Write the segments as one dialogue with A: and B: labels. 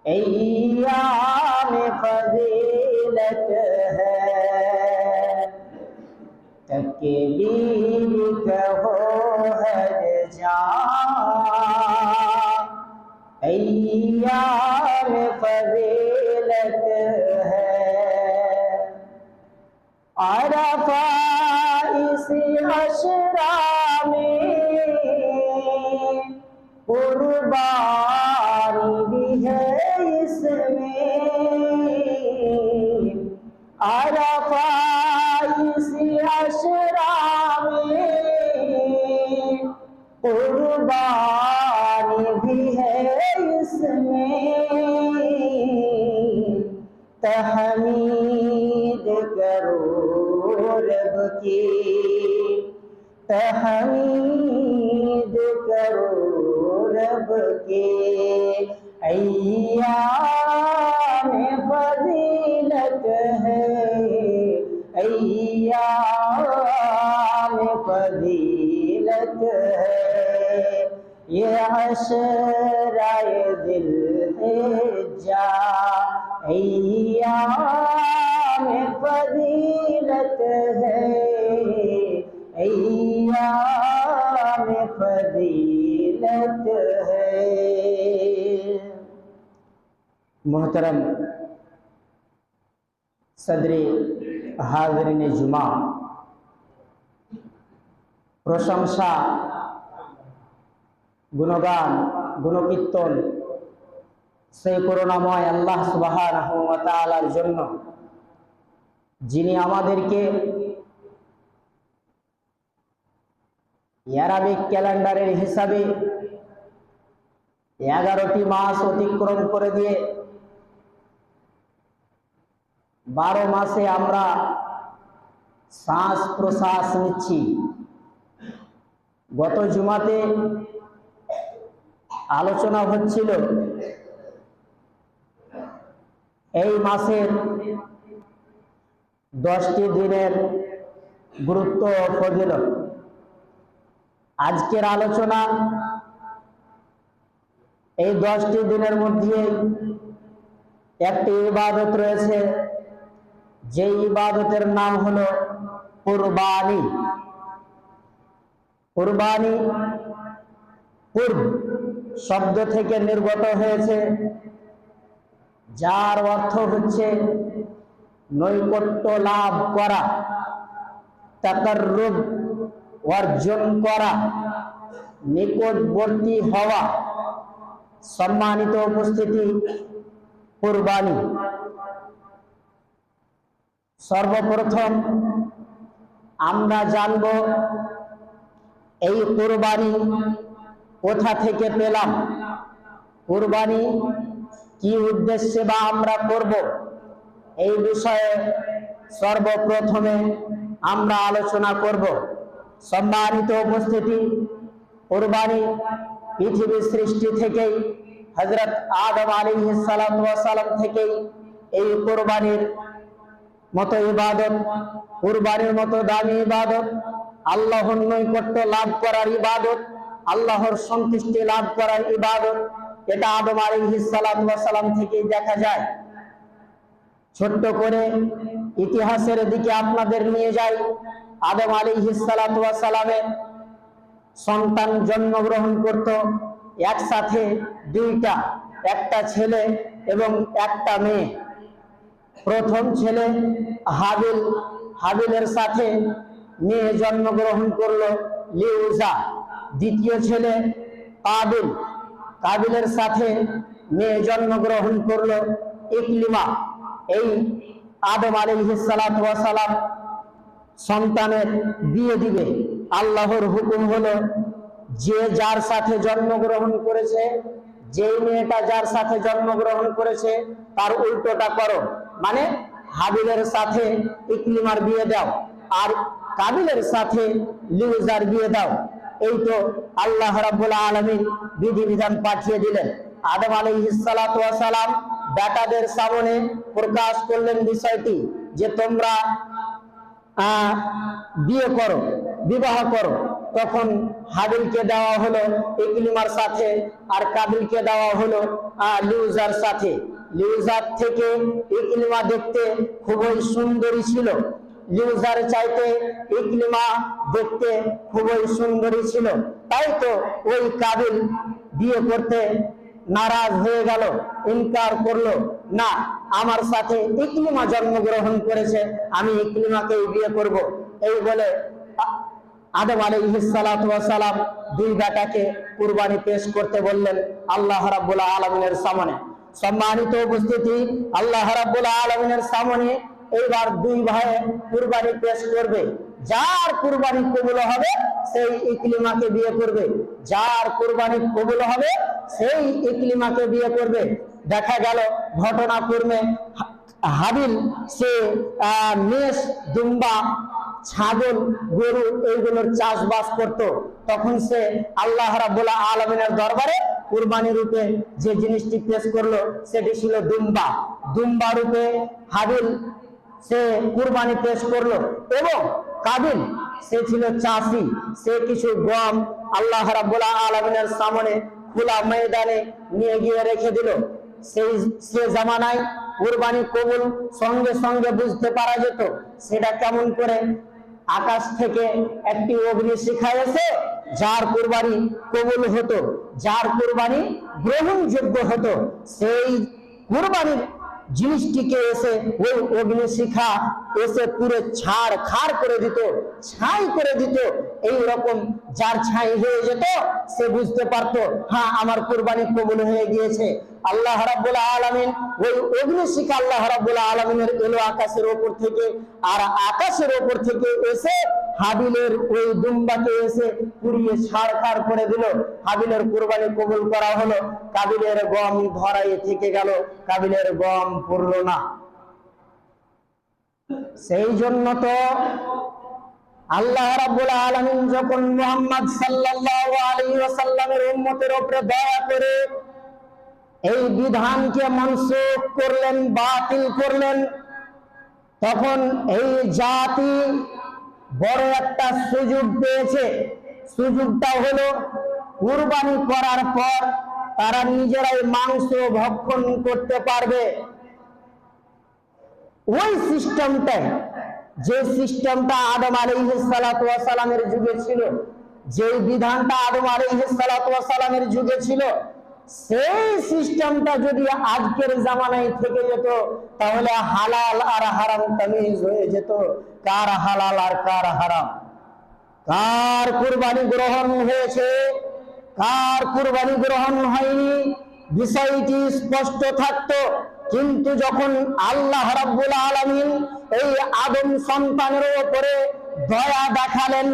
A: अय्याम फजीलत है, तकबीर कहो हर जहाँ। अय्याम फजीलत है, अरफा इस अशरा में कुर्बानी भी है इसमें। अरफा इस अशरा में कुर्बानी भी है इसमें। तहमीद करो रब की, तहमीद करो रब के। अय्याम फजीलत है, अय्याम फजीलत है। ये अशराए दिल है जा, अय्याम फजीलत है, अय्याम फजीलत है। मोहतरम सदरे हाज़रीन जुमा, प्रशंसा गुणगान गुणकीर्तन সেই করুণাময় আল্লাহ সুবহানাহু ওয়া তাআলার জন্য, যিনি আমাদেরকে আরবিক ক্যালেন্ডারের হিসাবে 11টি মাস অতিক্রম করে দিয়ে 12 মাসে আমরা শ্বাস প্রশ্বাস নিচ্ছি। গত জুমাতে আলোচনা হচ্ছিল এই মাসের 10টি দিনের গুরুত্ব ও ফজিলত। আজকের আলোচনা এই 10টি দিনের মধ্যে একটি ইবাদত রয়েছে, যে ইবাদতের নাম হলো কুরবানি। কুরবানি কুরব শব্দ থেকে নির্গত হয়েছে, যার অর্থ হচ্ছে নৈকট্য লাভ করা, তাকাররুব অর্জন করা, নিকটবর্তী হওয়া, সম্মানিত উপস্থিতি। কুরবানি সর্বপ্রথম আমরা জানব এই কুরবানি কোথা থেকে পেলাম, কুরবানি কি উদ্দেশ্যে বা আমরা করব, এই বিষয়ে সর্বপ্রথমে আমরা আলোচনা করব। সম্মানিত উপস্থিতি, কুরবানি পৃথিবীর সৃষ্টি থেকেই হযরত আদম আলাইহিস সালাতু ওয়াস সালাম থেকেই এই কুরবানির মতো ইবাদত, কুরবানির মতো দামি ইবাদত, আল্লাহর নৈকট্য লাভ করার ইবাদত, আল্লাহর সন্তুষ্টি লাভ করার ইবাদত, এটা আদম আলাইহিস সালাতু ওয়াস সালাম থেকেই দেখা যায়। ছোট্ট করে ইতিহাসের দিকে আপনাদের নিয়ে যাই। আদম আলাইহিস সালাতু ওয়াস সালামের সন্তান জন্মগ্রহণ করত একসাথে দুইটা, একটা ছেলে এবং একটা মেয়ে। প্রথম ছেলে হাবিল, হাবিলের সাথে মেয়ে জন্মগ্রহণ করলো লিউজা। দ্বিতীয় ছেলে কাবিল, কাবিলের সাথে মেয়ে জন্মগ্রহণ করলো ইকলিমা। এই আদম আলাইহিস সালাতু ওয়াস সালাম সন্তানের বিয়ে দিবে। আল্লাহর হুকুম হলো, যে যার সাথে জন্মগ্রহণ করেছে, যে মেয়েটা যার সাথে জন্মগ্রহণ করেছে তার উল্টোটা করো, মানে হাবিলের সাথে ইকলিমার বিয়ে দাও আর কাবিলের সাথে লিউজার বিয়ে দাও। এই তো আল্লাহ রাব্বুল আলামিন বিধিবিধান পাঠিয়ে দিলেন। আদম আলাইহিস সালাতু ওয়াস সালাম বেটাদের সামনে প্রকাশ করলেন বিষয়টি, যে তোমরা বিয়ে করো, বিবাহ করো। তখন হাবিলকে দেওয়া হলো ইকলিমার সাথে, আর কাবিলকে দেওয়া হলো লিউজার সাথে। লিউজার থেকে ইকলিমা দেখতে খুবই সুন্দরী ছিল, লিউজার চাইতে ইকলিমা দেখতে খুবই সুন্দরী ছিল। তাই তো ওই কাবিল বিয়ে করতে নারাজ হয়ে গেল, ইনকার করলো, না আমার সাথে ইকলিমা জন্মগ্রহণ করেছে, আমি ইকলিমাকেই বিয়ে করব। এই বলে আদম আলাইহিস সালাতু ওয়াস সালাম দুই বেটাকে কুরবানি পেশ করতে বললেন আল্লাহ রাব্বুল আলামিনের সামনে। সম্মানিত উপস্থিতি, আল্লাহ রাব্বুল আলামিনের সামনে এইবার দুই ভাই কুরবানি পেশ করবে। যার কুরবানি কবুল হবে সেই ইকলিমাকে বিয়ে করবে, যার কুরবানি কবুল হবে সেই ইকলিমাকে বিয়ে করবে। দেখা গেল ঘটনাক্রমে হাবিল সে মেষ, দুম্বা, ছাগল, গরু এইগুলোর চাষবাস করত। তখন সে আল্লাহ রাব্বুল আলামিনের দরবারে কুরবানি রূপে যে জিনিসটি পেশ করলো সেটি ছিল দুম্বা। দুম্বা রূপে হাবিল সে কুরবানি পেশ করলো। এবং কাবিল সে ছিল চাষি, সে কিছু গম আল্লাহ রাব্বুল আলামিনের সামনে খোলা ময়দানে নিয়ে গিয়ে রেখে দিল। সে জামানায় কুরবানি কবুল সঙ্গে সঙ্গে বুঝতে পারা যেত। সেটা কেমন করে? আকাশ থেকে একটি অগ্নিশিখা এসে যার কুরবানি কবুল হতো, যার কুরবানি গ্রহণযোগ্য হতো, সেই কুরবানির জিনিসটিকে এসে ওই অগ্নিশিখা এসে পুরো ছাড় খাড় করে দিত, ছাই করে দিত। এই রকম যার ছাই হয়ে যেত সে বুঝতে পারতো হ্যাঁ আমার কুরবানি কবুল হয়ে গিয়েছে। আল্লাহ রাব্বুল আলামিন ওই অগ্নিশিখা আল্লাহ রাব্বুল আলামিনের এলো আকাশের উপর থেকে, আর আকাশের উপর থেকে এসে হাবিলের ওই দুম্বাকে এসে পুড়িয়ে ছাড়খাড় করে দিল। হাবিলের কুরবানি কবুল করা হলো, কাবিলের গম ধরাই থেকে গেল, কাবিলের গম পড়লো না। সেই জন্য তো আল্লাহ রাব্বুল আলামিন যখন মুহাম্মদ সাল্লাল্লাহু আলাইহি ওয়াসাল্লামের উম্মতের উপরে দয়া করে এই বিধানকে মনসুখ করলেন, বাতিল করলেন, তখন এই জাতি বড় একটা সুযোগ পেয়েছে। সুযোগটা হলো কুরবানি করার পর তারা নিজেরাই মাংস ভক্ষণ করতে পারবে। ওই সিস্টেমটাই, যে সিস্টেমটা আদম আলাইহিস সালাতু ওয়াস সালামের যুগে ছিল, যে বিধানটা আদম আলাইহিস সালাতু ওয়াস সালামের যুগে ছিল, সেই সিস্টেমটা যদি আজকের জামানায় থেকে যেত তাহলে হালাল আর হারাম তামিজ হয়ে যেত। কার হালাল আর কার হারাম, কার কুরবানি গ্রহণ হয়েছে, কার কুরবানি গ্রহণ হয়নি, বিষয়টি স্পষ্ট থাকতো। কিন্তু যখন আল্লাহ রাব্বুল আলামিন এই আদম সন্তানের উপরে দয়া দেখালেন,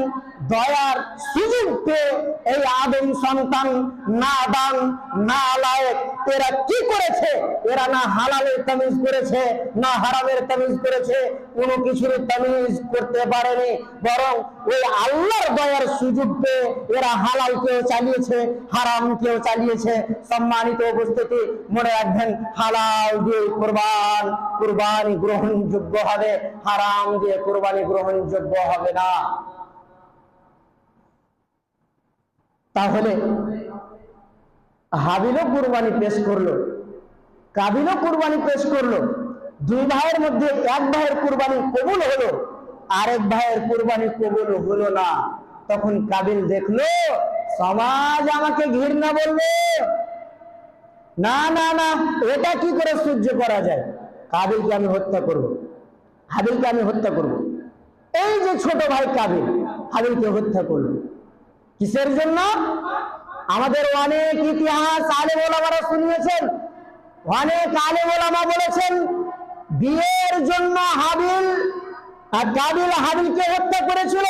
A: দয়ার সুযোগ পেয়ে এই আদম সন্তান নাদান, নালায়েক, এরা কি করেছে? এরা না হালালের তামিজ করেছে না হারামের তামিজ করেছে, কোনো কিছুর তামিজ করতে পারেনি। বরং ওই আল্লাহর দয়ার সুযোগ পেয়ে এরা হালালকেও চালিয়েছে, হারামকেও চালিয়েছে। সম্মানিত উপস্থিতি, মনে রাখবেন হালাল দিয়ে কুরবানি গ্রহণযোগ্য হবে, হারাম দিয়ে কুরবানি গ্রহণযোগ্য হবে না। তাহলে হাবিলও কুরবানি পেশ করলো, কাবিলও কুরবানি পেশ করলো। দুই ভাইয়ের মধ্যে এক ভাইয়ের কুরবানি কবুল হলো, আরেক ভাইয়ের কুরবানি কবুল হলো না। তখন কাবিল দেখলো সমাজ আমাকে ঘৃণা বলবে, না না না, এটা কি করে সহ্য করা যায়? কাবিলকে আমি হত্যা করব, হাবিলকে আমি হত্যা করব। এই যে ছোট ভাই কাবিল হাবিলকে হত্যা করলো, কিসের জন্য? আমাদের অনেক ইতিহাস আলেম ওলামারা শুনিয়েছেন, অনেক আলেম ওলামা বলেছেন বিয়ের জন্য হাবিল আর কাবিল হাবিলকে হত্যা করেছিল।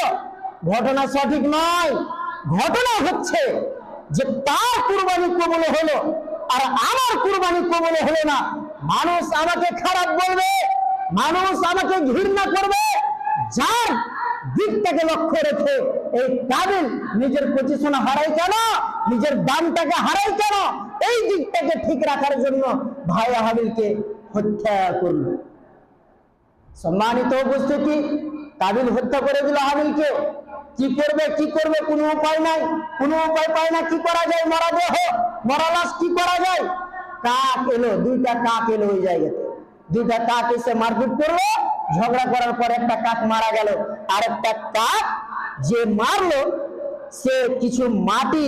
A: ঘটনা সঠিক নয়। ঘটনা হচ্ছে যে তার কুরবানি কবুল হলো আর আমার কুরবানি কবুল হলো না। মানুষ আমাকে খারাপ বলবে, মানুষ আমাকে ঘৃণা করবে। যার দিকটাকে লক্ষ্য রেখে এই কাবিল নিজের পজিশন হারাই কেন, নিজের দামটাকে হারাই কেন? এই দিকটাকে ঠিক রাখার জন্য ভাই হাবিলকে হত্যা করল। সম্মানিত উপস্থিতি, কাবিল হত্যা করে দিল হাবিলকে। কি করবে কোনো উপায় নাই, কোনো উপায় পায় না। কি করা যায়? মরা দেহ, মরা লাশ কি করা যায়? কাক এলো, দুইটা কাক এলো ওই জায়গাতে। দুইটা কাক এসে মারপিট করলো, ঝগড়া করার পর একটা কাক মারা গেল। আর একটা কাক যে মারলো সে কিছু মাটি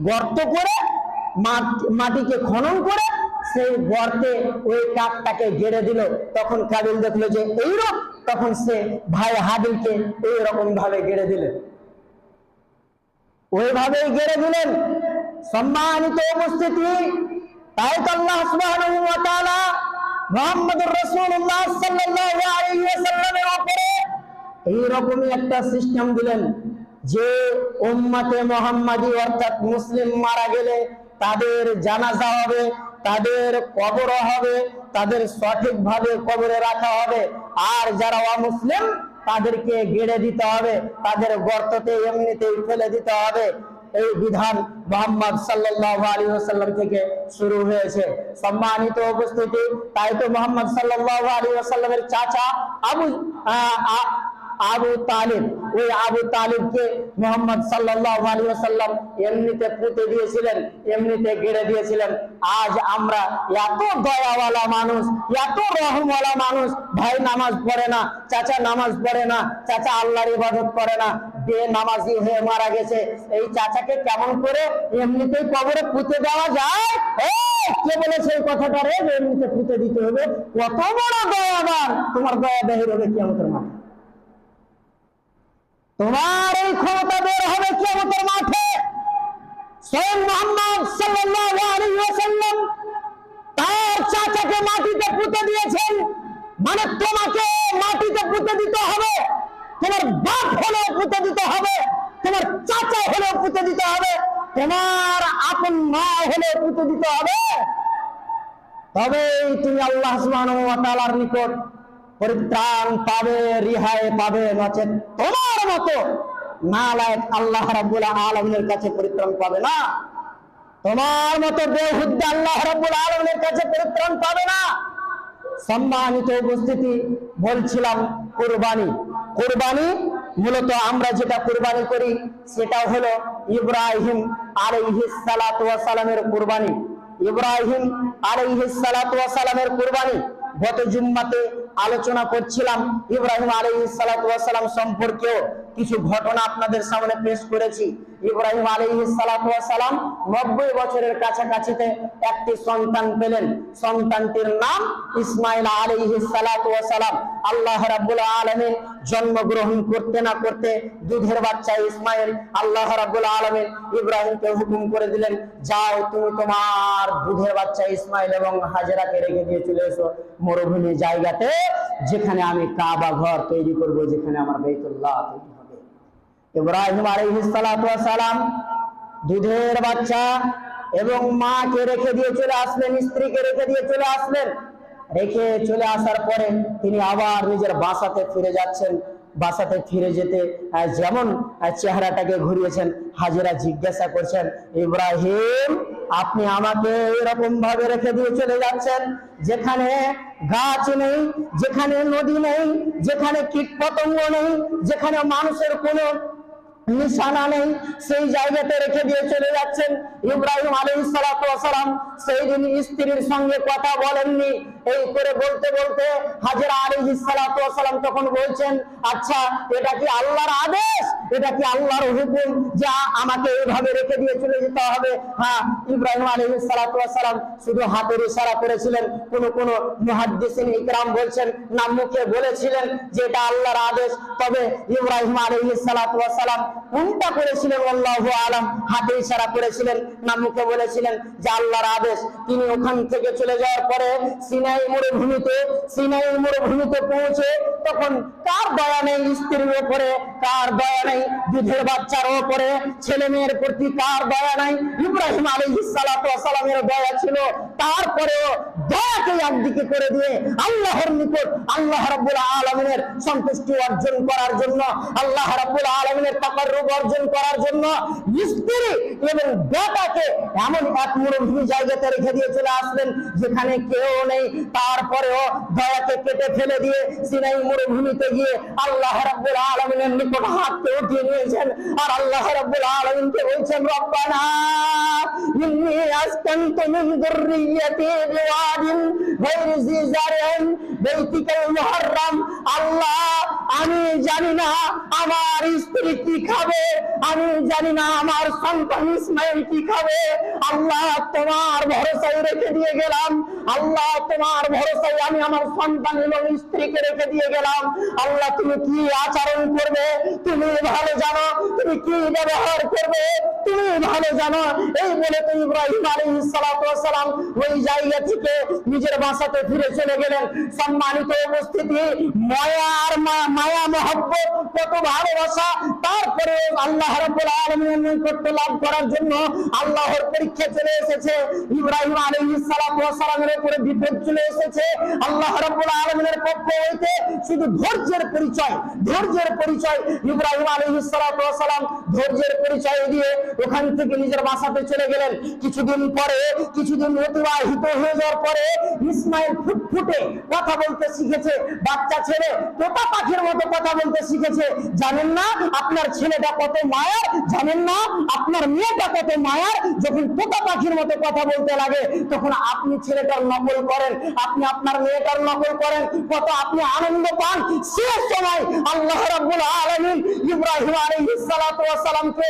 A: গর্ত করে, মাটিকে খনন করে সেই গর্তে ওই কাকটাকে গেড়ে দিল। তখন কাবিল দেখলো যে এইরকম, তখন সে ভাই হাবিলকে এইরকম ভাবে গেড়ে দিলেন, ওইভাবেই গেড়ে দিলেন। সম্মানিত উপস্থিতি, তাই তো আল্লাহ সুবহানাহু ওয়া তাআলা মুহাম্মদুর রাসূলুল্লাহ সাল্লাল্লাহু আলাইহি ওয়াসাল্লামের উপরে এইরকমই একটা সিস্টেম দিলেন যে উম্মতে মুহাম্মাদি অর্থাৎ মুসলিম মারা গেলে তাদের জানাজা হবে, তাদের কবর হবে, তাদের সঠিকভাবে কবরে রাখা হবে। আর যারা অমুসলিম তাদেরকে গেড়ে দিতে হবে, তাদের গর্ততে এমনিতেই ফেলে দিতে হবে। এই বিধান মুহাম্মদ সাল্লাল্লাহু আলাইহি ওয়াসাল্লাম থেকে শুরু হয়েছে। সম্মানিত উপস্থিতি, তাই তো মুহাম্মদ সাল্লাল্লাহু আলাইহি ওয়াসাল্লামের চাচা আবু তালিব, ওই আবু তালিবকে মুহাম্মদ সাল্লাল্লাহু আলাইহি ওয়াসাল্লাম এমনিতে পুঁতে দিয়েছিলেন, এমনিতে গেড়ে দিয়েছিলেন। আজ আমরা এত দয়াওয়ালা মানুষ, এত রহমওয়ালা মানুষ, ভাই নামাজ পড়ে না, চাচা নামাজ পড়ে না, চাচা আল্লাহর ইবাদত করে না, বেনামাজি হয়ে মারা গেছে, এই চাচাকে কেমন করে এমনিতেই কবরে পুঁতে দেওয়া যায়? কে বলেছে এই কথাটা রে, এমনিতে পুঁতে দিতে হবে? কত বড় দয়াবান! তোমার দয়া বের হবে কিয়ামতের মাঠে, তোমার এই ক্ষমতা বের হবে কিয়ামতের মাঠে। স্বয়ং মুহাম্মদ সাল্লাল্লাহু আলাইহি ওয়াসাল্লাম তার চাচাকে মাটিতে পুঁতে দিয়েছেন। মানে তোমাকে মাটিতে পুঁতে দিতে হবে, তোমার বাপ হলেও পুঁতে দিতে হবে, তোমার চাচা হলেও পুঁতে দিতে হবে, তোমার আপন মা হলেও পুঁতে দিতে হবে। তবেই তুমি আল্লাহ সুবহানাহু ওয়া তাআলার নিকট পরিত্রাণ পাবে, রিহাই পাবে। নচেত তোমার মতো নালায়েক আল্লাহ রাব্বুল আলামিনের কাছে পরিত্রাণ পাবে না, তোমার মতো বেহুদা আল্লাহ রাব্বুল আলামিনের কাছে পরিত্রাণ পাবে না। সম্মানিত উপস্থিতি, বলছিলাম কুরবানি। কুরবানি মূলত আমরা যেটা কুরবানি করি সেটা হলো ইব্রাহিম আলাইহিস সালাতু ওয়াস সালামের কুরবানি। ইব্রাহিম আলাইহিস সালাতু ওয়াস সালামের কুরবানি গত জুম্মাতে আলোচনা করছিলাম। ইব্রাহিম আলাইহিস সালাতু ওয়াস সালাম সম্পর্কেও কিছু ঘটনা আপনাদের সামনে পেশ করেছি। ইব্রাহিম আলাইহিস সালাতু ওয়াস সালাম 90 বছরের কাছাকাছিতে একটি সন্তান পেলেন। সন্তানটির নাম ইসমাইল আলাইহিস সালাতু ওয়াস সালাম। আল্লাহ রাব্বুল আলামিন জন্মগ্রহণ করতে না করতে দুধের বাচ্চা ইসমাইল, আল্লাহ রাব্বুল আলামিন ইব্রাহিমকে হুকুম করে দিলেন, যাও তুমি তোমার দুধের বাচ্চা ইসমাইল এবং হাজেরাকে রেখে দিয়ে চলে এসো মরুভূমি জায়গাতে, যেখানে আমি কাবা ঘর তৈরি করব, যেখানে আমার বাইতুল্লাহ তৈরি হবে। ইব্রাহিম আলাইহিস সালাতু ওয়াস সালাম দুধের বাচ্চা এবং মাকে রেখে দিয়ে চলে আসলেন, স্ত্রীকে রেখে দিয়ে চলে আসলেন। রেখে চলে আসার পরে তিনি আবার নিজের বাসাতে ফিরে যাচ্ছেন। বাসাতে ফিরে যেতে যেমন চেহারাটাকে ঘুরিয়েছেন, হাজেরা জিজ্ঞাসা করছেন, ইব্রাহিম আপনি আমাকে এরকম ভাবে রেখে দিয়ে চলে যাচ্ছেন, যেখানে গাছ নেই, যেখানে নদী নেই, যেখানে কীট পতঙ্গ নেই, যেখানে মানুষের কোনো নিশানা নেই, সেই জায়গাতে রেখে দিয়ে চলে যাচ্ছেন। ইব্রাহিম আলাইহিস সালাতু ওয়াস সালাম সেই দিন স্ত্রীর সঙ্গে কথা বলেননি। এই করে বলতে বলতে হাজেরা আলাইহিস সালাতু ওয়াস সালাম তখন বলছেন, আচ্ছা এটা কি আল্লাহর আদেশ, এটা কি আল্লাহর হুকুম যে আমাকে এইভাবে রেখে দিয়ে চলে যেতে হবে? হ্যাঁ, ইব্রাহিম আলাইহিস সালাতু ওয়াস সালাম শুধু হাতের ইশারা করেছিলেন। কোন কোন মুহাদ্দিসিন ইকরাম বলছেন না, মুখে বলেছিলেন যে এটা আল্লাহর আদেশ। তবে ইব্রাহিম আলাইহিস সালাতু ওয়াস সালাম কোনটা করেছিলেন আল্লাহু আলাম, হাতে ইশারা করেছিলেন না মুখে বলেছিলেন যে আল্লাহর আদেশ। তিনি ওখান থেকে চলে যাওয়ার পরে সিনাই মরুভূমিতে পৌঁছে তখন কার দয়া নেই স্ত্রীর উপরে, কার দয়া নেই দুধের বাচ্চার উপরে, ছেলে মেয়ের প্রতি কার দয়া নাই? ইব্রাহিম আলাইহিস সালাতু ওয়াস সালামের দয়া ছিল, তারপরেও দয়াকে একদিকে করে দিয়ে আল্লাহর নিকট আল্লাহ রাব্বুল আলামিনের সন্তুষ্টি অর্জন করার জন্য, আল্লাহ রাব্বুল আলামিনের তাকাররুব অর্জন করার জন্য স্ত্রী এবং বেটাকে এমন এক মরুভূমি জায়গাতে রেখে দিয়ে চলে আসলেন যেখানে কেউ নেই। তারপরেও দয়াকে কেটে ফেলে দিয়ে সিনাই মরুভূমিতে গিয়ে আল্লাহ রাব্বুল আলামিনের নিকট হাতকে উঠিয়ে নিয়েছেন আর আল্লাহ রাব্বুল আলামিনকে বলছেন, রব্বানা ইন্নী আসকানতু মিন যুররিয়্যাতি বিওয়াদিন গায়রি জি জারইন বাইতিকাল মুহাররাম। আল্লাহ, আমি জানি না আমার স্ত্রী কি খাবে, আমি জানি না আমার সন্তান ইসমাইল কি খাবে। আল্লাহ, তোমার ভরসায় রেখে দিয়ে গেলাম। আল্লাহ, তোমার ভরসায় আমি আমার সন্তান এবং স্ত্রীকে রেখে দিয়ে গেলাম। আল্লাহ, তুমি কি আচরণ করবে তুমি ভালো জানো, তুমি কি ব্যবহার করবে তুমি ভালো জানো। এই বলে তো ইব্রাহিম আলাইহিস সালাতু ওয়াস সালাম ওই জায়গা থেকে নিজের বাসাতে ফিরে চলে গেলেন। সম্মানিত উপস্থিতি, মায়া মহব্বত, কত ভালোবাসা, তারপরে আল্লাহ রাব্বুল আলামিনের নৈকট্য লাভ করার জন্য আল্লাহর পরীক্ষা চলে এসেছে। ইব্রাহিম আলাইহিস সালাতু ওয়াস সালামের উপরে বিপদ চলে এসেছে। আল্লাহ রাব্বুল আলামিনের পক্ষ হইতে শুধু ধৈর্যের পরিচয় ইব্রাহিম আলাইহিস সালাতু ওয়াস সালাম ধৈর্যের পরিচয় দিয়ে ওখান থেকে নিজের বাসাতে চলে গেলেন। কিছুদিন অতিবাহিত হয়ে যাওয়ার পরে ইসমাইল ফুটফুটে কথা বলতে শিখেছে। বাচ্চা ছেলে তোতা পাখির মতো কথা বলতে শিখেছে। জানেন না আপনার ছেলেটা কত মায়ার, জানেন না আপনার মেয়েটা কত মায়ার। যখন তোতা পাখির মতো কথা বলতে লাগে তখন আপনি ছেলেটার নকল করেন, আপনি আপনার মেয়েটার নকল করেন, কত আপনি আনন্দ পান। শেষ সময় আল্লাহ রাব্বুল আলামিন ইব্রাহিম আলাইহিস সালাতু ওয়াস সালামকে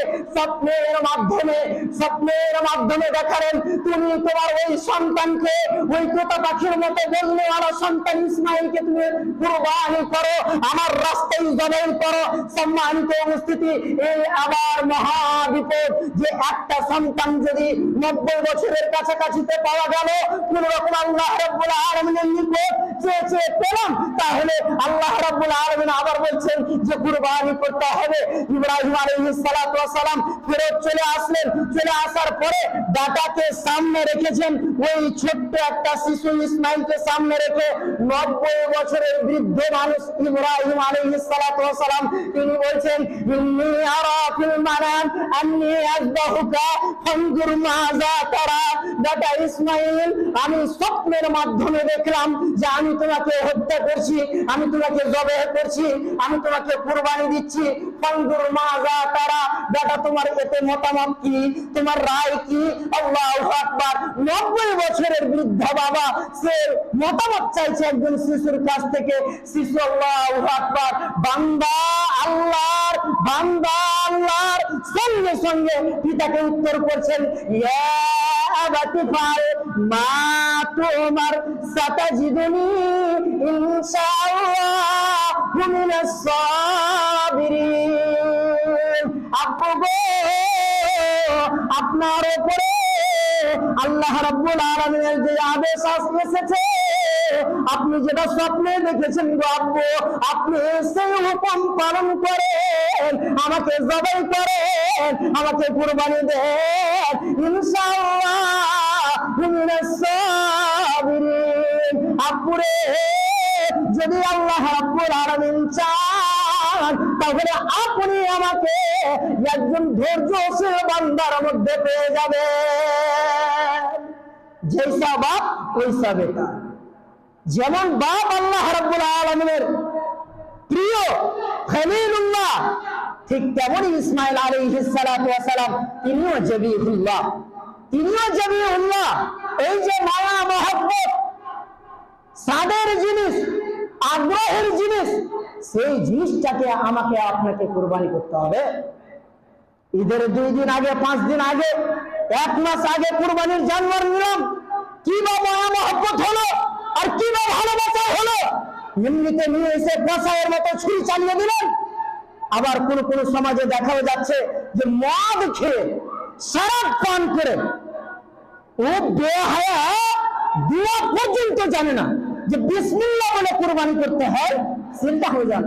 A: স্বপ্নের মাধ্যমে দেখালেন, তুমি তোমার ওই সন্তানকে, ওই তোতা পাখির মতো বললে ওয়ালা সন্তান ইসমাইলকে তুমি কুরবানি করো, আমার রাস্তায় জবাই করো। সম্মানিত উপস্থিতি, এই আবার মহা বিপদ যে একটা সন্তান যদি 90 বছরের কাছাকাছিতে পাওয়া গেল, কোন রকম আল্লাহ রাব্বুল আলামিনের নিকট চেয়ে পেলাম, তাহলে আল্লাহ রাব্বুল আলামিন আবার বলছেন যে কুরবানি করতে হবে। ইব্রাহিম আলাইহিস সালাতু ওয়াস সালাম ফেরত চলে আসলেন। চলে আসার পরে দাদাকে সামনে রেখেছেন, ওই ছোট্ট একটা শিশু ইসমাইলকে সামনে রেখে 90 বছরের বৃদ্ধ মানুষ ইব্রাহিম আলাইহিস সালাতু ওয়াস সালাম তিনি বলছেন, ইন্নী আরা ফিল মানাম আন্নী আযবাহুকা ফানজুর মাযা তারা। দাদা ইসমাইল, আমি স্বপ্নের মাধ্যমে দেখলাম যে আমি তোমাকে হত্যা করছি, আমি তোমাকে জবাই করছি, আমি তোমাকে কুরবানি দিচ্ছি। ফানজুর মাযা তারা, দাদা তোমার এতে মতামত কি, তোমার রায় কি? আল্লাহু আকবার। 90 বছরের বৃদ্ধ বাবা সে মতামত চাইছে একজন শিশুর কাছ থেকে। শিশু আল্লাহু আকবার, বান্দা আল্লাহর সঙ্গে সঙ্গে পিতাকে উত্তর করছেন, ইয়া আবাতি ফাল মা তুমার সাতাজিদুনি ইনশাআল্লাহু মিনাস সাবিরিন। আব্বু গো, আপনার উপরে আল্লাহ রাব্বুল আলামিনের যে আদেশ এসেছে, আপনি যেটা স্বপ্নে দেখেছেন গো আব্বু, আপনি সেই হুকুম পালন করেন, আমাকে জবাই করেন, আমাকে কুরবানি দেন, ইনশাআল্লাহ মিনাস সাবিরিন। আব্বুরে, যদি আল্লাহ রাব্বুল আলামিন চান তাহলে আপনি আমাকে একজন ধৈর্যশীল বান্দার মধ্যে পেয়ে যাবেন। যেসা বাপ ওইসা বেটা। যেমন বাপ আল্লাহ রাব্বুল আলামিনের প্রিয় খলিলুল্লাহ, ঠিক তেমনি ইসমাইল আলাইহিস সালাতু ওয়াস সালাম তিনিও জবিহুল্লাহ। এই যে মায়া মহব্বত, সাদের জিনিস, আগ্রহের জিনিস, সেই জিনিসটাকে আমাকে আপনাকে কুরবানি করতে হবে। ঈদের 2 দিন আগে, 5 দিন আগে, 1 মাস আগে কুরবানির জানোয়ার নিলাম, কি বা মায়া মহব্বত হলো আর কি বা ভালোবাসা হলো। এমনিতে নিয়ে এসে কসাইয়ের মতো ছুরি চালিয়ে দিলেন। আবার কোন কোন সমাজে দেখাও যাচ্ছে যে মদ খেয়ে, শরাব পান করে ও বেহায়া দুয়া পর্যন্ত জানে না যে বিসমিল্লাহ বলে কুরবানি করতে হয়। চিন্তা হয়ে যান,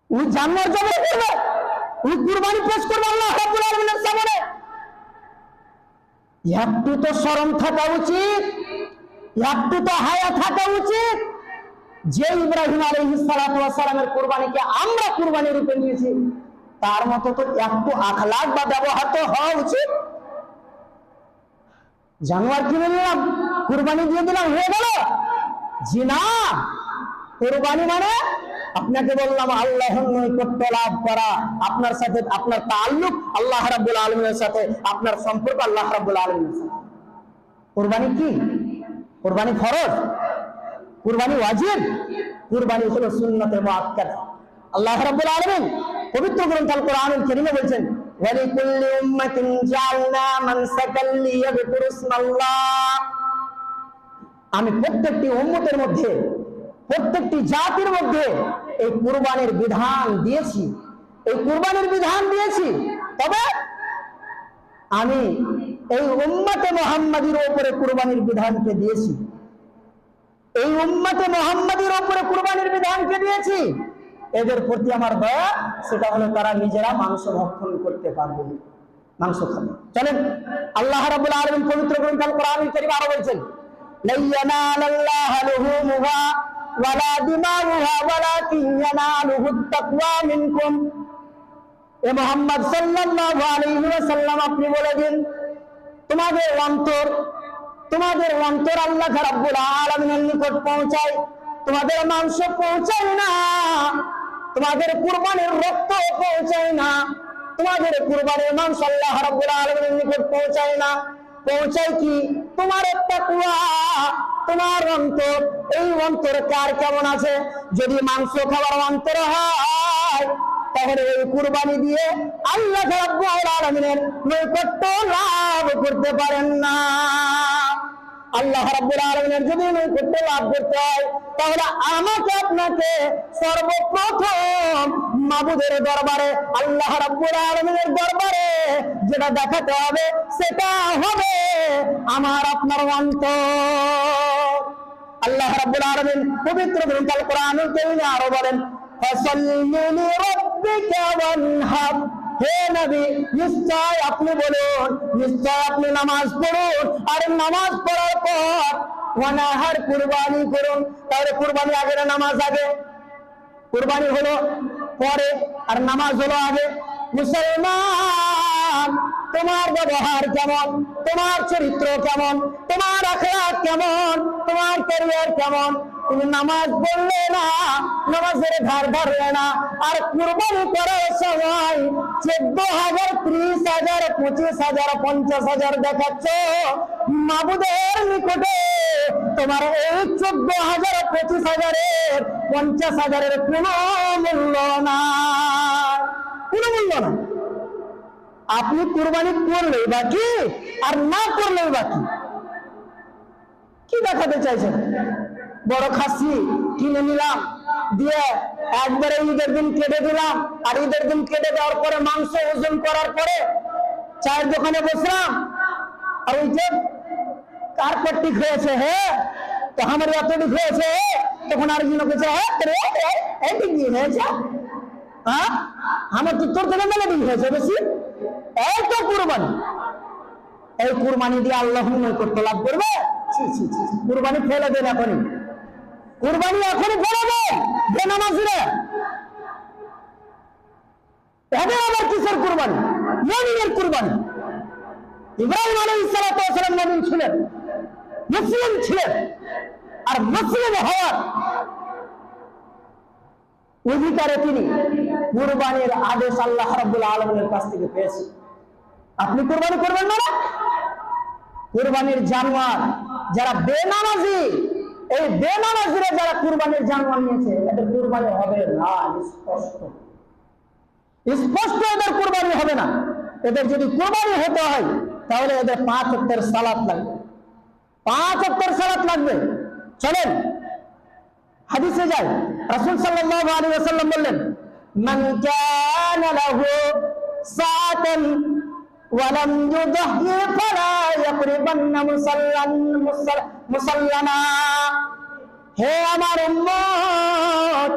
A: ওই জানোয়ার জবাই করবে, ওই কুরবানি পেশ করবে আল্লাহ রাব্বুল আলামিনের সামনে। একটু তো শরম থাকা উচিত। একটু তো হায়া থাকা উচিত। যে ইব্রাহিম আলাইহিস সালাতু ওয়াস সালামের কুরবানিকে আমরা কুরবানি রূপে নিয়েছি, তার মতো তো একটু আখলাক বা ব্যবহার তো হওয়া উচিত। জানোয়ার কিনে নিলাম, কুরবানি দিয়ে দিলাম, হয়ে গেল? জি না, কুরবানি মানে আপনাকে বললাম আল্লাহর নৈকট্য লাভ করা, আপনার সাথে আপনার তাআল্লুক আল্লাহ রাব্বুল আলামিনের সাথে, আপনার সম্পর্ক আল্লাহ রাব্বুল আলামিনের সাথে। কুরবানি কি? কুরবানি ফরজ, কুরবানি ওয়াজিব, কুরবানি হলো সুন্নতে মুআক্কাদা। আল্লাহ রাব্বুল আলামিন পবিত্র গ্রন্থ আল কোরআনুল কারীমে বলেছেন, ওয়ালিকুল্লি উম্মাতিন জাআলনা মানসাকাল লিয়াযকুরু ইসমাল্লাহ। আমি প্রত্যেকটি উম্মতের মধ্যে, প্রত্যেকটি জাতির মধ্যে এই কুরবানির বিধান দিয়েছি, এই কুরবানির বিধান দিয়েছি। তবে আমি এই উম্মতে মুহাম্মাদীর উপরে কুরবানির বিধানকে দিয়েছি, এই উম্মতে মুহাম্মাদীর উপরে কুরবানির বিধানকে দিয়েছি। এদের প্রতি আমার দয়া, সেটা হলো তারা নিজেরা মাংস ভক্ষণ করতে পারবে, মাংস খাবে। চলেন, আল্লাহ রাব্বুল আলামিন পবিত্র গ্রন্থ আল কোরআনুল কারীম আরো বলছেন, লা ইয়ানালাল্লাহু লুহুমুহা ওয়ালা দিমাউহা ওয়ালাকিন ইয়ানালুহুত তাকওয়া মিনকুম। এ মুহাম্মদ সাল্লাল্লাহু আলাইহি ওয়াসাল্লাম, আপনি বলে দিন, তোমাদের অন্তর আল্লাহ রাব্বুল আলামিনের নিকট পৌঁছায়, তোমাদের মাংস পৌঁছায় না, তোমাদের কুরবানির রক্ত পৌঁছায় না, তোমাদের কুরবানির মাংস আল্লাহ রাব্বুল আলামিনের নিকট পৌঁছায় না। পৌঁছায় কি? তোমার তাকওয়া, তোমার অন্তর। এই অন্তর কার কেমন আছে? যদি মাংস খাওয়ার অন্তর হয়, তাহলে এই কুরবানি দিয়ে আল্লাহ রাব্বুল আলামিনের নৈকট্য লাভ করতে পারেন না। আল্লাহ রাব্বুল আলামিনের যদি নৈকট্য লাভ করতে হয়, তাহলে আমাকে আপনাকে সর্বপ্রথম মাবুদের দরবারে, আল্লাহ রাব্বুল আলামিনের দরবারে যেটা দেখাতে হবে, সেটা হবে আমার আপনার অন্তর। আল্লাহ রাব্বুল আলামিন পবিত্র গ্রন্থ আল কোরআনুল কারীমে আরো বলেন, ফাসাল্লি লিরাব্বিকা ওয়ানহার। হে নবী, নিশ্চয় আপনি বলুন, নিশ্চয় আপনি নামাজ পড়ুন, আর নামাজ পড়ার পর ওয়ানহার, কুরবানি করুন। তাহলে কুরবানি আগে না নামাজ আগে? কুরবানি হলো পরে আর নামাজ হলো আগে। মুসলমান, তোমার ব্যবহার কেমন, তোমার চরিত্র কেমন, তোমার আখলাক কেমন, তোমার ক্যারিয়ার কেমন? তুমি নামাজ পড়লে না, নামাজের ধার ধরলে না, আর কুরবানি করার সময় 14,000, 30,000, 25,000, 50,000 দেখাচ্ছ, মাবুদের নিকটে তোমার এই 14,000, 25,000, 50,000 কোনো মূল্য না, কোনো মূল্য না। আপনি কুরবানি করলেই বাকি, আর না করলেই বাকি। কি দেখাতে চাইছেন? বড় খাসি কিনে নিলাম, দিয়ে একবারে ঈদের দিন কেটে দিলাম, আর ঈদের দিন কেটে দেওয়ার পরে মাংস ওজন করার পরে চায়ের দোকানে বসলাম, আর ওই যে কার পেট্টি হয়েছে, হ্যাঁ তো আমার এতটি হয়েছে, তখন আর জিনো কেছে, হ্যাঁ কি হয়েছে, হ্যাঁ আমার তো তোর থেকে মেলে দিন হয়েছে বেশি। এই তো কুরবানি, এই কুরবানি দিয়ে আল্লাহ নৈকট্য লাভ করবে। কুরবানি ফেলে দেন এখনই, কুরবানি এখনই ফেলে দেন বেনামাজিরা। এদের আবার কিসের কুরবানি? মুমিনের কুরবানি। ইব্রাহিম আলাইহিস সালাতু ওয়াস সালাম মুমিন ছিলেন, মুসলিম ছিলেন, আর মুসলিম হওয়ার অধিকারে তিনি কুরবানির আদেশ আল্লাহ রাব্বুল আলামিনের কাছ থেকে পেয়েছেন। আপনি কুরবানি করবেন না? কুরবানির জানোয়ার যারা বেনামাজি, এই বেনামাজিরা যারা কুরবানির জানোয়ার নিয়েছে, এদের কুরবানি হবে না। স্পষ্ট এদের কুরবানি হবে না। এদের যদি কুরবানি হতে হয়, তাহলে এদের 5 ওয়াক্তের সালাত লাগবে, 5 ওয়াক্তের সালাত লাগবে। চলেন হাদিসে যাই, রাসূল সাল্লাল্লাহু আলাইহি ওয়াসাল্লাম বললেন, মান কানা লাহু সাআতান ওয়া লাম ইউদহি ফালা ইয়াকরিবান্না মুসাল্লানা। হে আমার উম্মত,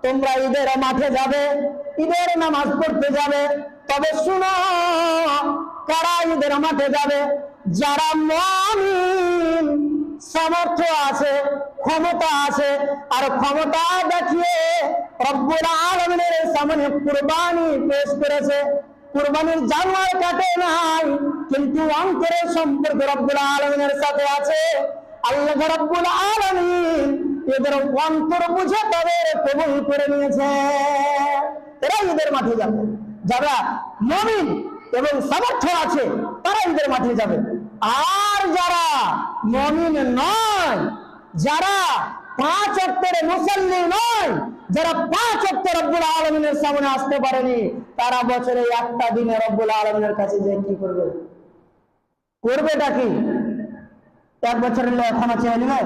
A: তোমরা ঈদের মাঠে যাবে, ঈদের নামাজ পড়তে যাবে, তবে শুনো, কারা ঈদের মাঠে যাবে? যারা মুমিন, সামর্থ্য আছে, ক্ষমতা আছে, আর ক্ষমতা দেখিয়ে রব্বুল আলামিনের সামনে কুরবানি পেশ করেছে। কুরবানির জানোয়ার কাটে নাই, কিন্তু অন্তরের সম্পর্ক রব্বুল আলামিনের সাথে আছে। আল্লাহ রব্বুল আলামিন এদের অন্তর বুঝে তাদের কবুল করে নিয়েছে। এরা ঈদের মাঠে যাবে, যারা মুমিন এবং সামর্থ্য আছে তারা ঈদের মাঠে যাবে। আর যারা মুমিন নয়, যারা 5 ওয়াক্তের মুসল্লি নয়, যারা 5 ওয়াক্ত রব্বুল আলামিনের সামনে আসতে পারেনি, তারা বছরে একটা দিনে রব্বুল আলামিনের কাছে যে কি করবে? করবেটা কি? 1 বছরের লেগে ক্ষমা চেয়ে নিবে?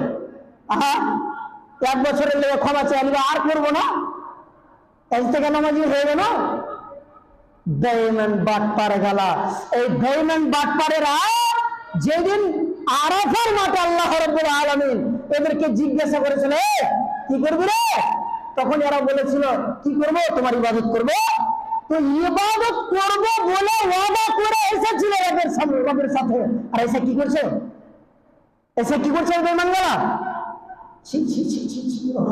A: 1 বছরের লেগে ক্ষমা চেয়ে নিবে, আর করবো না, আজ থেকে নামাজি হয়ে গেল। বেঈমান বাটপার গালা, এই বেঈমান বাটপারেরা যেদিন আরাফার মাঠে আল্লাহ রাব্বুল আলামিন এদেরকে জিজ্ঞাসা করেছিল, কি করবি রে? তখন এরা বলেছিল, কি করব? তোমার ইবাদত করব। তো ইবাদত করব বলে ওয়াদা করে এসেছিল রবের সামনে, রবের সাথে। আর এসে কি করছে? এসে কি করছে বেঈমান গালা?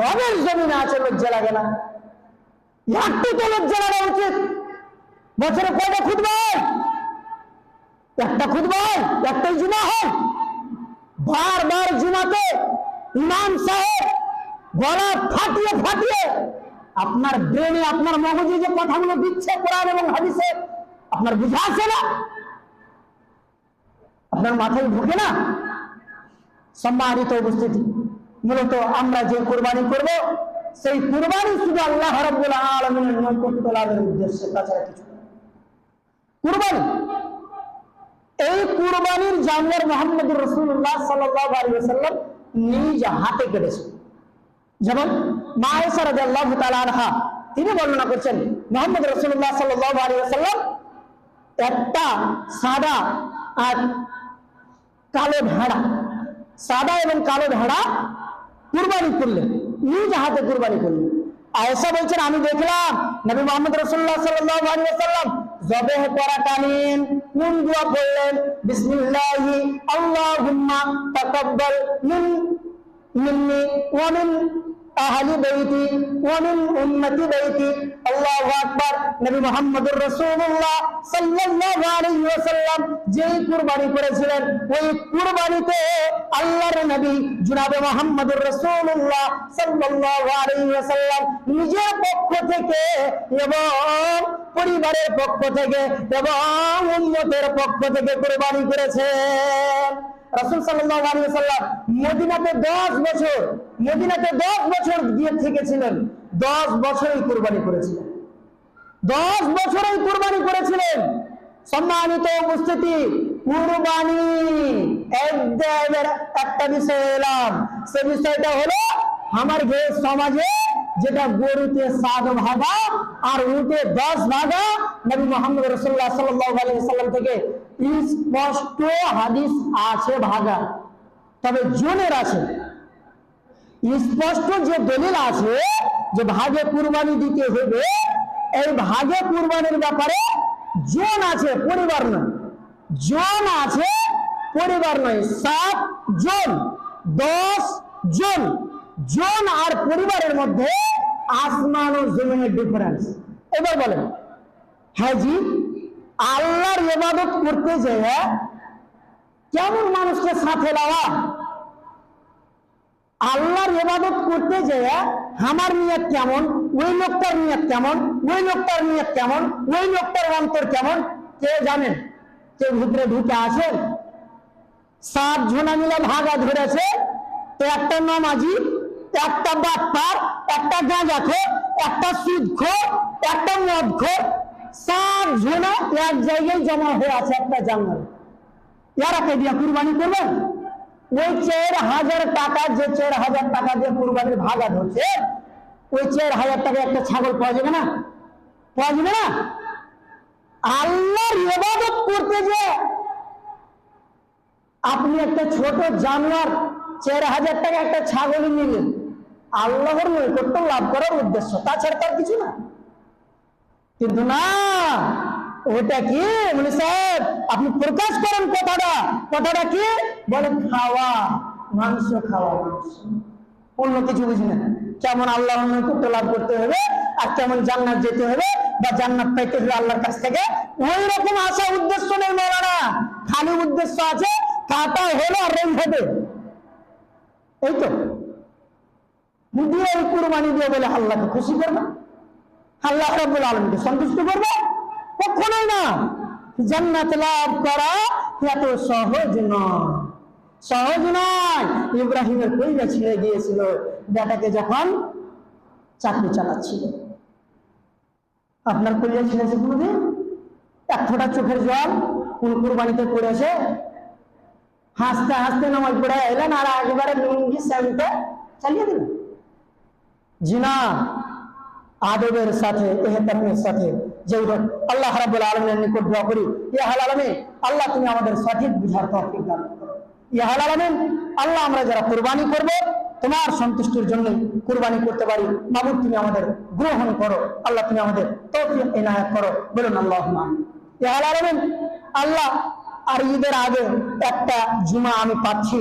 A: রবের জমিনে আছে, লজ্জা লাগে না? একটু তো লজ্জা লাগা উচিত। বছরে কয়টা খুতবা হয়? একটা খুতবা হয়, একটাই জুমা হয়। বারবার জুমাতে ইমাম সাহেব গলা ফাটিয়ে ফাটিয়ে আপনার ব্রেনে, আপনার মগজে যে কথাগুলো দিচ্ছে কোরআন এবং হাদিসে, আপনার বুঝা আছে না? আপনার মাথায় ঢুকে না? সম্মানিত উপস্থিতি, মূলত আমরা যে কুরবানি করব, সেই কুরবানি শুধু আল্লাহ রাব্বুল আলামিনের নৈকট্য লাভের উদ্দেশ্যে, তাছাড়া কিছু না। কুরবানি, এই কুরবানির জানোয়ার মুহাম্মদুর রাসূলুল্লাহ সাল্লাল্লাহু আলাইহি ওয়াসাল্লাম নিজ হাতে কেটেছেন। যেমন মা আয়েশা রাদিয়াল্লাহু তাআলা আনহা তিনি বর্ণনা করছেন, মুহাম্মদ রাসূলুল্লাহ সাল্লাল্লাহু আলাইহি ওয়াসাল্লাম একটা সাদা আর কালো ভেড়া, সাদা এবং কালো ভেড়া কুরবানি করলেন, নিজ হাতে কুরবানি করলেন। আয়েশা বলছেন, আমি দেখলাম নবী মুহাম্মদ রাসূলুল্লাহ সাল্লাল্লাহু আলাইহি ওয়াসাল্লাম জবেহ করাকালীন কোন দোয়া পড়লেন? বিসমিল্লাহি আল্লাহুম্মা তাকাব্বাল মিন্নি ওয়া মিন আহলি বাইতি ওয়া মিন উম্মতি বাইতি। আল্লাহু আকবার। নবী মুহাম্মদুর রাসূলুল্লাহ সাল্লাল্লাহু আলাইহি ওয়াসাল্লাম যেই কুরবানি করেছিলেন, ওই কুরবানিতে আল্লাহর নবী জনাবে মুহাম্মদুর রাসূলুল্লাহ সাল্লাল্লাহু আলাইহি ওয়াসাল্লাম নিজের পক্ষ থেকে এবং পরিবারের পক্ষ থেকে এবং উম্মতের পক্ষ থেকে কুরবানি করেছেন। রাসূল সাল্লাল্লাহু আলাইহি ওয়াসাল্লাম মদিনাতে 10 বছর গিয়ে থেকেছিলেন। 10 বছরই কুরবানি করেছিলেন। 10 বছরই কুরবানি করেছিলেন। সম্মানিত উপস্থিতি, কুরবানি একটা বিষয় এলাম, সে বিষয়টা হলো আমার সমাজে যেটা গরুতে 7 ভাগা আর উটে 10 ভাগা। নবী মুহাম্মদ রাসূলুল্লাহ সাল্লাল্লাহু আলাইহি ওয়াসাল্লাম থেকে স্পষ্ট হাদিস আছে ভাগা, তবে জনের আছে। স্পষ্ট যে দলিল আছে যে ভাগে কুরবানি দিতে হবে, এই ভাগে কুরবানির ব্যাপারে জন আছে, পরিবার নয়। জন আছে, পরিবার নয়। 7 জন, 10 জন। জন আর পরিবারের মধ্যে আসমান ও জমিনের ডিফারেন্স। এবার বলেন, হ্যাঁ জি, আল্লাহর ইবাদত করতে যেয়ে কেমন মানুষকে সাথে লাওয়া? আল্লাহর ইবাদত করতে যেয়ে আমার নিয়ত কেমন, ওই লোকটার নিয়ত কেমন, ওই লোকটার নিয়ত কেমন, ওই লোকটার অন্তর কেমন, কে জানেন? কেউ ভিতরে ঢুকে আছেন? 7 জনা মিলে ভাগা ধরেছে, তো একটা নামাজি, একটা বাটপার, একটা গাঁজাখোর, একটা সুদখোর, একটা মদখোর, 7 জনা এক জায়গায় জমা হয়ে আছে একটা জাঙ্গলে। এরাকে দিয়ে কুরবানি করবেন? ওই 4,000 টাকা, যে 4,000 টাকা দিয়ে কুরবানির ভাগা ধরছে, ওই 4,000 টাকা একটা ছাগল পাওয়া যাবে না? পাওয়া যাবে না? আল্লাহর ইবাদত করতে যে আপনি একটা ছোট জানোয়ার 4,000 টাকা একটা ছাগল নিলেন, আল্লাহর নৈকট্য লাভ করার উদ্দেশ্য, তাছাড়া তার কিছু না। কিন্তু না, ওটা কি মনি সাহেব, আপনি প্রকাশ করেন কথাটা কি বলেন? খাওয়া। মাংস খাওয়া মাংস, অন্য কিছু বুঝি না। কেমন আল্লাহ নৈকট্য লাভ করতে হবে আর কেমন জান্নাত যেতে হবে বা জান্নাত পাইতে হবে আল্লাহর কাছ থেকে, ওই রকম আশা উদ্দেশ্য নেই মৌলানা। খালি উদ্দেশ্য আছে কাটা হলো আর রেল হবে, এই তো দিয়ে ওই কুরবানি দিয়ে বলে আল্লাহকে খুশি করবে, আল্লাহ রাব্বুল আলামিনকে সন্তুষ্ট করবে, কখনোই না। জান্নাত লাভ করা এত সহজ নয়, সহজ নয়। ইব্রাহিমের কইরা ছিঁড়ে গিয়েছিল বেটাকে যখন চাকরি চালাচ্ছিল। আপনার কইরা ছিঁড়েছে কোনোদিন? এক ফোঁটা চোখের জল কোন কুরবানিতে পড়েছে? হাসতে হাসতে নামাজ পড়ে এলেন আর একেবারে লুঙ্গি স্যান্টে চালিয়ে দিলেন। জিনা আদবের সাথে ইহতিরামের সাথে যেই হোক আল্লাহ রাব্বুল আলামিনের নিকট দোয়া করি, ইয়া আল আলামিন আল্লাহ তুমি আমাদের সঠিক বুঝার তৌফিক দান করো। ইয়া আল আলামিন আল্লাহ আমরা যারা কুরবানি করব তোমার সন্তুষ্টির জন্য কুরবানি করতে পারি, মাবুদ তুমি আমাদের গ্রহণ করো, আল্লাহ তুমি আমাদের তৌফিক ইনায়াত করো, বলুন আল্লাহুম্মা আমিন। ইয়া আল আলামিন আল্লাহ আর ঈদের আগে একটা জুমা আমি পাচ্ছি,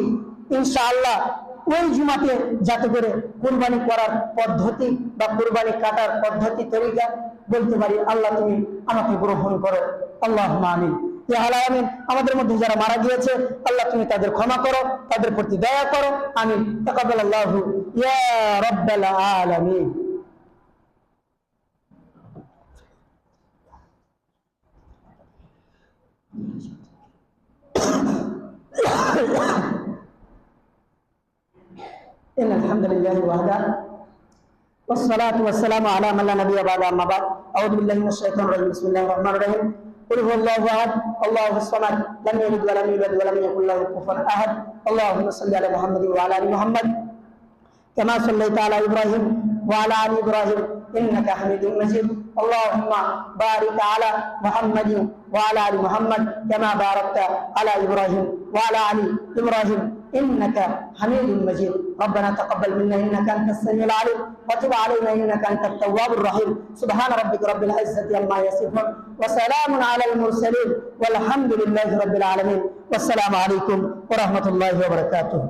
A: ইনশাআল্লাহ ওই জুমাতে যাতে করে কুরবানি করার পদ্ধতি বা কুরবানি কাটার পদ্ধতি তরিকা বলতে পারি, আল্লাহ তুমি আমাকে গ্রহণ করো, আল্লাহুম্মা আমিন। ইয়া আল আলামিন আমাদের মধ্যে যারা মারা গিয়েছে আল্লাহ তুমি তাদের ক্ষমা করো, তাদের প্রতি দয়া করো, আমিন। তাকাব্বালাল্লাহু ইয়া রাব্বাল আলামিন। إن الحمد لله وحده والصلاة والسلام على من لا نبي بعد أما بعد أعوذ بالله من الشيطان الرجيم بسم الله الرحمن الرحيم قل هو الله أحد الله الصمد لم يلد ولم يولد ولم يكن له كفوا أحد اللهم صل على محمد وعلى آل محمد كما صليت على إبراهيم وعلى آل إبراهيم إنك حميد مجيد اللهم بارك على محمد وعلى آل محمد كما باركت على إبراهيم وعلى آل إبراهيم إنك حميد مجيد ربنا تقبل منا إنك أنت السميع العليم وتب علينا إنك أنت التواب الرحيم سبحان ربك رب العزة عما يصفون وسلام على المرسلين والحمد لله رب العالمين والسلام عليكم ورحمة الله وبركاته.